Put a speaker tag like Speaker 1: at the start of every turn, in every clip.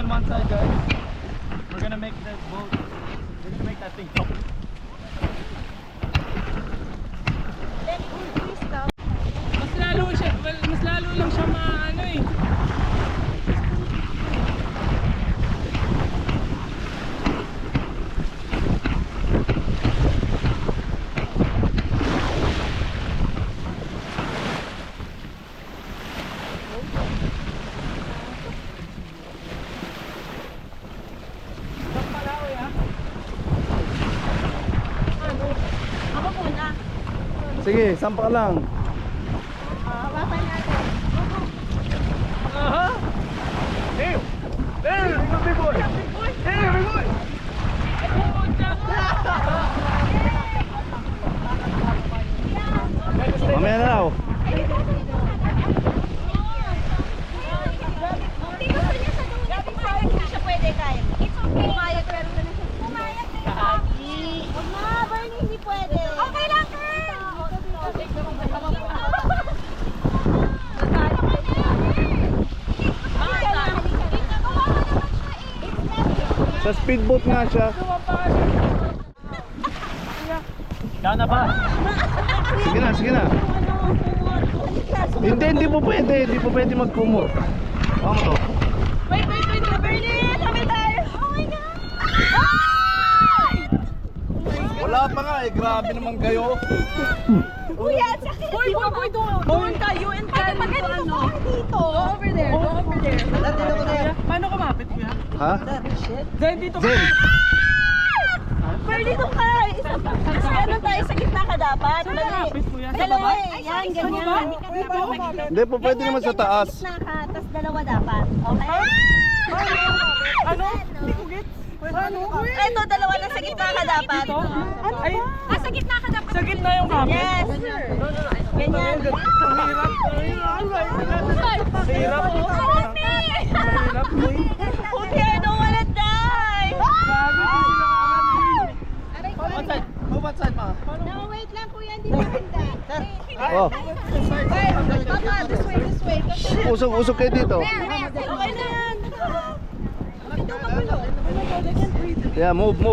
Speaker 1: on one side, guys. We're gonna make that boat. We're gonna make that thing up.
Speaker 2: Mas lalo lang siya maano eh.
Speaker 3: Ako muna.
Speaker 1: Sige, sampa ka lang.
Speaker 3: Hawakan natin.
Speaker 1: Aha! Damn! Damn! Big boy! Damn, big boy! Mamaya na raw.
Speaker 3: Hindi siya pwede kaya. Pumayag pero ganun siya. Pumayag na yun. Huwag na, Bernie, hindi pwede. Okay lang, Kern!
Speaker 1: Sa speedboat nga siya. Ikaw na ba? Sige na, sige na. Hindi po pwede. Hindi po pwede magkumot. Baka mo to.
Speaker 3: Wait, Bernie! Sabi tayo! Oh my God!
Speaker 1: Wala pa nga eh. Grabe naman kayo.
Speaker 3: Kuya, sakit! Boy, doon tayo and can ano? Dito! Go over there,
Speaker 2: Paano kumapit kuya?
Speaker 1: Ha?
Speaker 2: Zen, dito ka.
Speaker 1: Zen!
Speaker 3: Bernie, doon ka! Ano tayo, sa gitna ka dapat?
Speaker 2: Saan nakapit kuya? Sa
Speaker 3: Dalawa
Speaker 2: baba?
Speaker 3: eh, yan, ganyan.
Speaker 1: Hindi po pwede naman sa taas.
Speaker 3: Sa gitna ka, tas dalawa dapat. Okay?
Speaker 2: Ano? Hindi ko gets. Paano?
Speaker 3: Ito, dalawa na sa gitna ka dapat.
Speaker 2: Dito? Ay,
Speaker 3: Sa gitna ka dapat.
Speaker 2: sa gitna yung kapit.
Speaker 3: Yes! Ganyan.
Speaker 2: Hirap. Hirap.
Speaker 3: Puti, I don't wanna die!
Speaker 1: One side ma.
Speaker 3: No, wait lang kuya, hindi maganda.
Speaker 1: Oh,
Speaker 3: Papa, this way.
Speaker 1: usog kayo dito.
Speaker 3: Okay na yan.
Speaker 1: Yeah, move a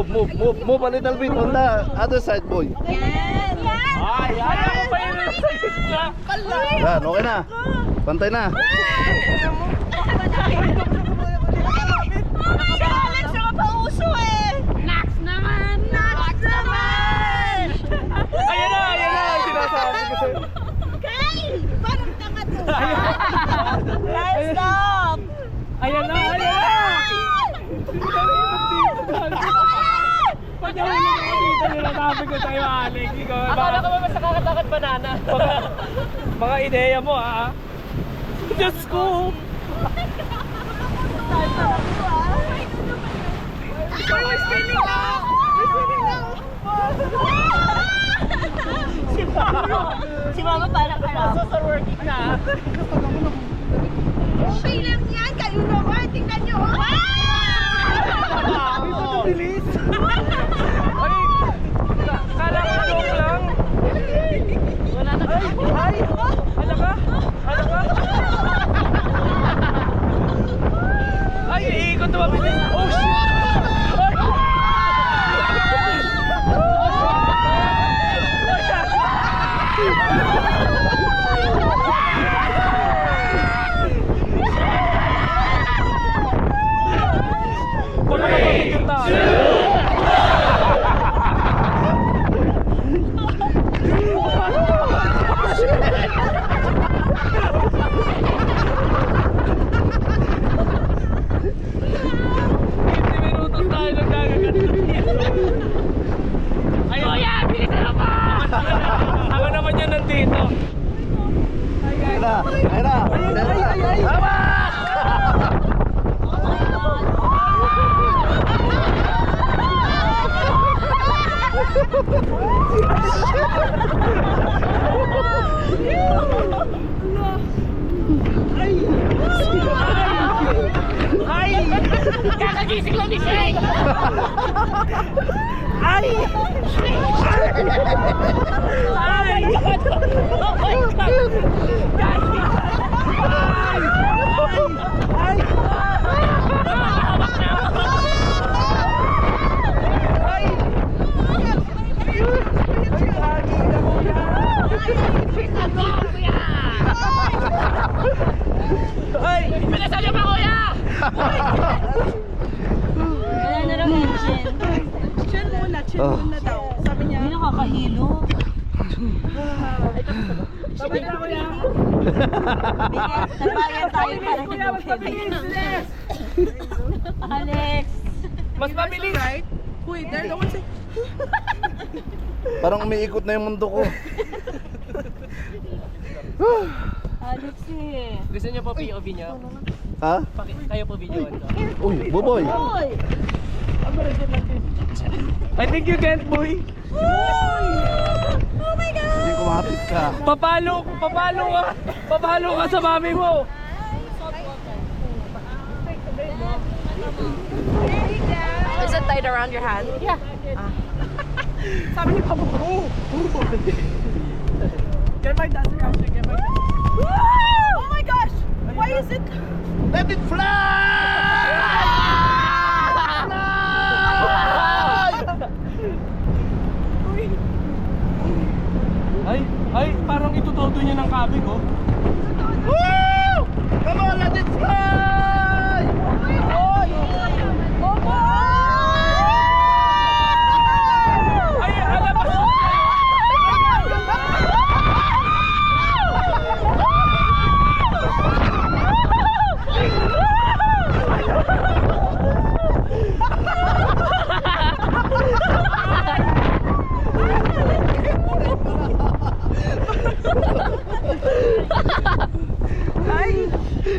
Speaker 1: little bit on the other side, boy.
Speaker 3: Yan.
Speaker 2: Ayaw mo pa yun sa gitna.
Speaker 1: Yan, okay na. Pantay na.
Speaker 3: Si Alex, nakapauso eh. Nax naman.
Speaker 2: Ayan na. Sinasabi ko sa'yo.
Speaker 3: Kyle, parang tanga to. Guys, stop.
Speaker 2: Ayan na. Pagdahulog ko dito, nilasabi ko sa'yo, Alex. Akala ko ba mas nakakatakot banana? Mga ideya mo, ha? Diyos ko!
Speaker 3: Si Mama parang harap.
Speaker 2: Sa working na.
Speaker 3: Okay lang yan, kayo naman. Tingnan nyo.
Speaker 2: Bilis! Ay! Kala ko joke lang. Wala na. Ay! Hala ka? Ay, iikot na mabilis. Oh, shit! Ay! Wala ka pagiging tayo. Ako naman yan nandito.
Speaker 1: Ayun na. Tama!
Speaker 2: Ay! Kakagising lang ni Shane! Ay! Ay! Oh my God! Ay! Ay! Ay!
Speaker 3: Wala na raw engine.
Speaker 4: Chill muna daw. Sabi niya.
Speaker 3: Hindi nakakahilo.
Speaker 4: Sabi na ko yan.
Speaker 3: Nagbayan tayo para hindi Alex.
Speaker 2: Mas mabilis.
Speaker 4: Right? Wait, there, don't say.
Speaker 1: Parang umiikot na yung mundo ko.
Speaker 3: Alex eh.
Speaker 2: Gusto niyo po POV niyo?
Speaker 1: Ha?
Speaker 2: Kayo po videoan ko.
Speaker 1: Uy, Buboy.
Speaker 3: Hoy!
Speaker 2: I think you can't, boy.
Speaker 3: Oh my God!
Speaker 1: Hindi kumapit ka.
Speaker 2: Papalo ka sa mami mo.
Speaker 4: Is it tied around your hand?
Speaker 3: Yeah.
Speaker 4: Sabi ni Papa, oh! Get my dance reaction, get my dance. Oh my gosh! Why is it?
Speaker 1: Let it fly!
Speaker 2: Ay, parang itutodo niya ng kabig, oh.
Speaker 1: Woo! Come on, let it fly!
Speaker 2: Ay, alabas!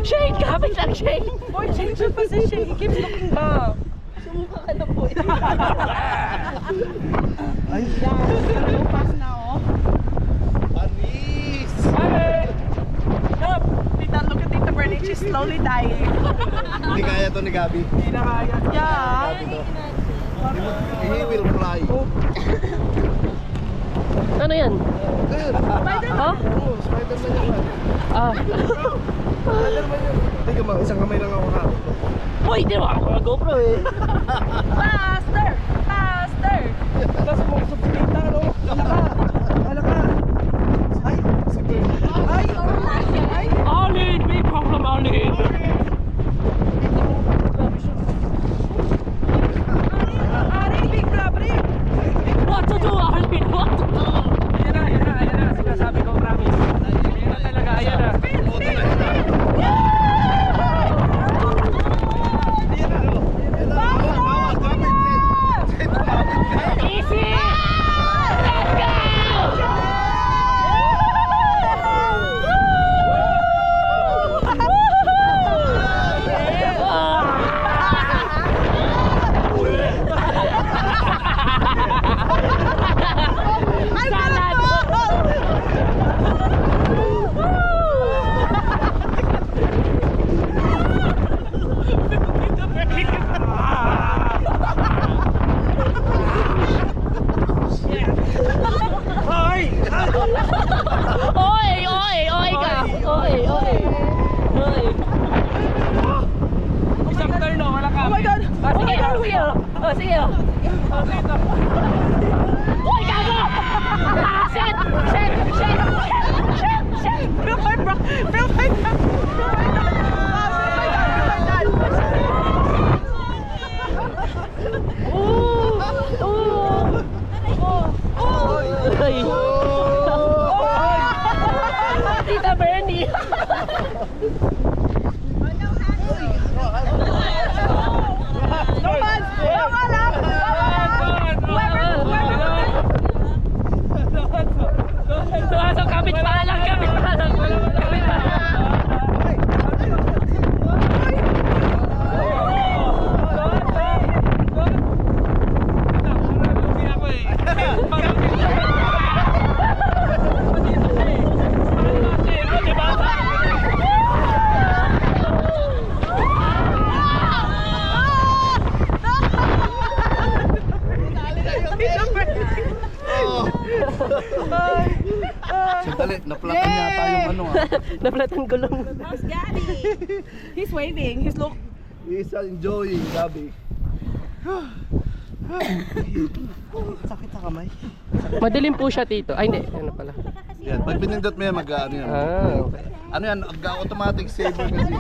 Speaker 3: Shane! Kapit lang, Shane!
Speaker 4: Boy, change your position. He keeps looking back. Sumuka ka na po. Ay, so fast na, oh.
Speaker 1: Panis!
Speaker 2: Ay!
Speaker 4: Tita, look at Tita Bernie. She's slowly dying.
Speaker 1: Hindi kaya to ni Gabi.
Speaker 4: Hindi na kaya. Yeah.
Speaker 1: Gabi to. He will fly.
Speaker 2: Ano yan?
Speaker 1: Ha? Oh, Spider-Man yan. Spider-Man yan. Hindi ka isang kamay lang ako ha.
Speaker 2: Uy, di ba ako GoPro eh.
Speaker 4: Faster! Faster!
Speaker 2: Tapos mo sa pita, no?
Speaker 4: Alaka! Ay! Ay! Ay!
Speaker 2: Alin! May problem, Alin!
Speaker 4: Ari, big grab, Rick!
Speaker 2: What to do, Alin? What to do? Ayan na. Sinasabi ko, promise. Ayan na talaga, ayan na. Easy! Let's go! Isang turn, no? Wala ka.
Speaker 4: Oh my God!
Speaker 2: Sige, sige. Uy, gago! Shit!
Speaker 4: Feel my bra! Feel my dad!
Speaker 2: Tita Bernie! Kapit pa lang.
Speaker 1: Sandali, naplatan yata yung ano ah.
Speaker 2: Naplatan gulong.
Speaker 4: How's Daddy? He's waving. He's look.
Speaker 1: He's enjoying, Gabi.
Speaker 4: Sakit sa kamay.
Speaker 2: Madilim po siya, Tito. Ay, hindi. Ano pala?
Speaker 1: Yan, pag pinindot mo yan, mag-ano yan.
Speaker 2: Ah, okay.
Speaker 1: Ano yan, automatic saver kasi.